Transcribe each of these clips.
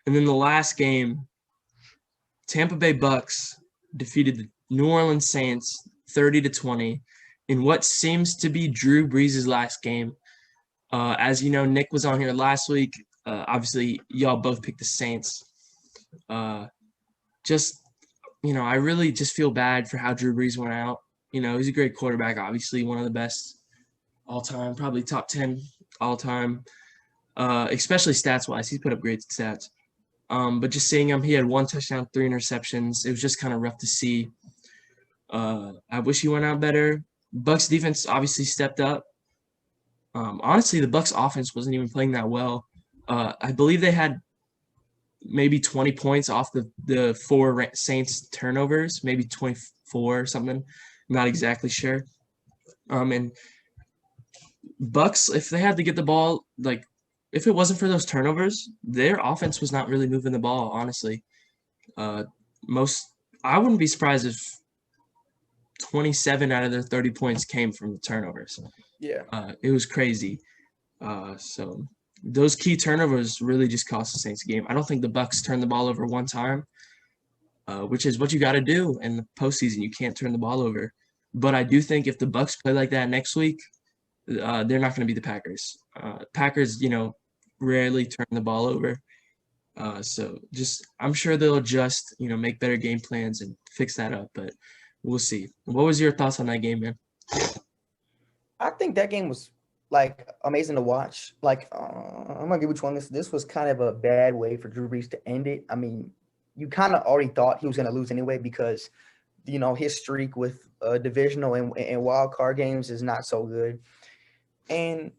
And then the last game, Tampa Bay Bucs defeated the New Orleans Saints 30-20 in what seems to be Drew Brees' last game. As you know, Nick was on here last week. Obviously, y'all both picked the Saints. Uh, just, I really just feel bad for how Drew Brees went out. He's a great quarterback, obviously one of the best all time, probably top 10 all time, especially stats-wise. He's put up great stats. But just seeing him, he had 1 touchdown, 3 interceptions. It was just kind of rough to see. I wish he went out better. Bucs defense obviously stepped up. Honestly, the Bucs offense wasn't even playing that well. I believe they had maybe 20 points off the 4 Saints turnovers, maybe 24 or something. I'm not exactly sure. And Bucs, if they had to get the ball, like if it wasn't for those turnovers, their offense was not really moving the ball, honestly. I wouldn't be surprised if 27 out of their 30 points came from the turnovers. Yeah. It was crazy. So those key turnovers really just cost the Saints a game. I don't think the Bucs turned the ball over one time, which is what you got to do in the postseason. You can't turn the ball over. But I do think if the Bucs play like that next week, they're not going to be the Packers. Packers, rarely turn the ball over. So just I'm sure they'll just, make better game plans and fix that up. But we'll see. What was your thoughts on that game, man? I think that game was like amazing to watch. Like I'm gonna give which one this was kind of a bad way for Drew Brees to end it. I mean, you kind of already thought he was gonna lose anyway because his streak with divisional and wild card games is not so good, and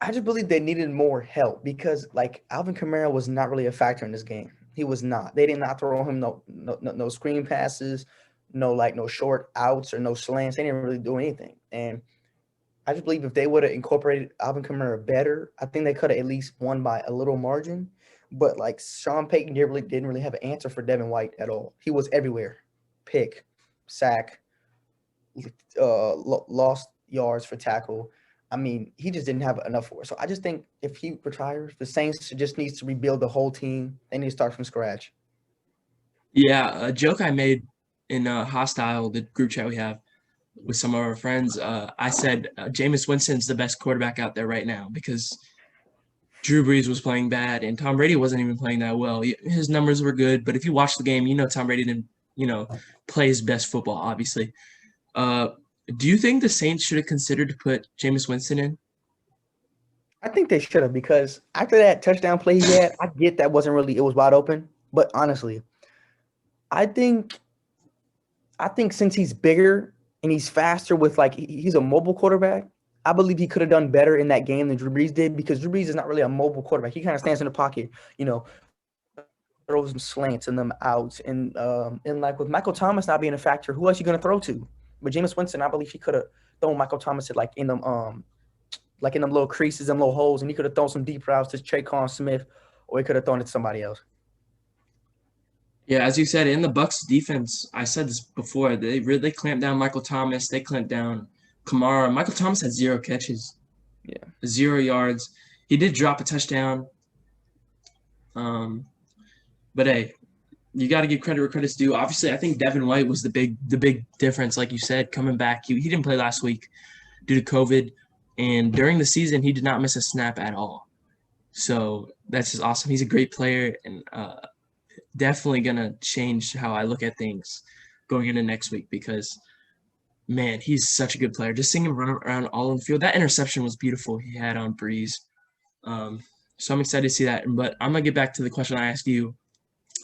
I just believe they needed more help because like Alvin Kamara was not really a factor in this game. He was not. They did not throw him no screen passes, no short outs or no slants. They didn't really do anything, and I just believe if they would have incorporated Alvin Kamara better, I think they could have at least won by a little margin. But like Sean Payton didn't really have an answer for Devin White at all. He was everywhere, pick, sack, lost yards for tackle. I mean, he just didn't have enough for it. So I just think if he retires, the Saints just needs to rebuild the whole team. They need to start from scratch. Yeah, a joke I made in Hostile, the group chat we have with some of our friends, I said Jameis Winston's the best quarterback out there right now because Drew Brees was playing bad and Tom Brady wasn't even playing that well. His numbers were good, but if you watch the game, Tom Brady didn't, play his best football, obviously. Uh, do you think the Saints should have considered to put Jameis Winston in? I think they should have because after that touchdown play he had, I get that wasn't really it was wide open. But honestly, I think since he's bigger and he's faster with like he's a mobile quarterback, I believe he could have done better in that game than Drew Brees did because Drew Brees is not really a mobile quarterback. He kind of stands in the pocket, throws some slants and them outs, and like with Michael Thomas not being a factor, who else you gonna throw to? But Jameis Winston, I believe he could have thrown Michael Thomas at like in them little creases, them little holes, and he could have thrown some deep routes to Traquan Smith, or he could have thrown it to somebody else. Yeah, as you said, in the Bucs defense, I said this before. They clamped down Michael Thomas. They clamped down Kamara. Michael Thomas had 0 catches, Yeah. 0 yards. He did drop a touchdown. But hey, you got to give credit where credit's due. Obviously, I think Devin White was the big difference, like you said, coming back. He didn't play last week due to COVID, and during the season, he did not miss a snap at all. So that's just awesome. He's a great player, and definitely gonna change how I look at things going into next week because man, he's such a good player. Just seeing him run around all in the field. That interception was beautiful he had on Brees. So I'm excited to see that. But I'm gonna get back to the question I asked you,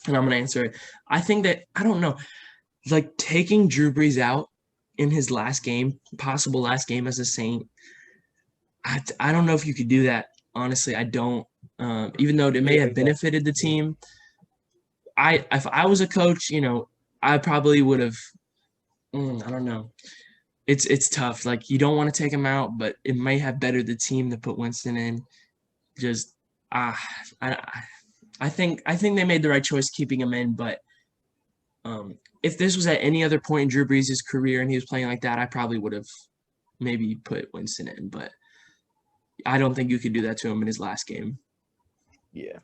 and I'm gonna answer it. I think that I don't know, like taking Drew Brees out in his last game, possible last game as a Saint. I don't know if you could do that. Honestly, I don't. Even though it may Yeah, have benefited the team, if I was a coach, I probably would have. I don't know. It's tough. Like you don't want to take him out, but it may have bettered the team to put Winston in. Just ah, I I think they made the right choice keeping him in. But if this was at any other point in Drew Brees' career and he was playing like that, I probably would have maybe put Winston in. But I don't think you could do that to him in his last game. Yeah.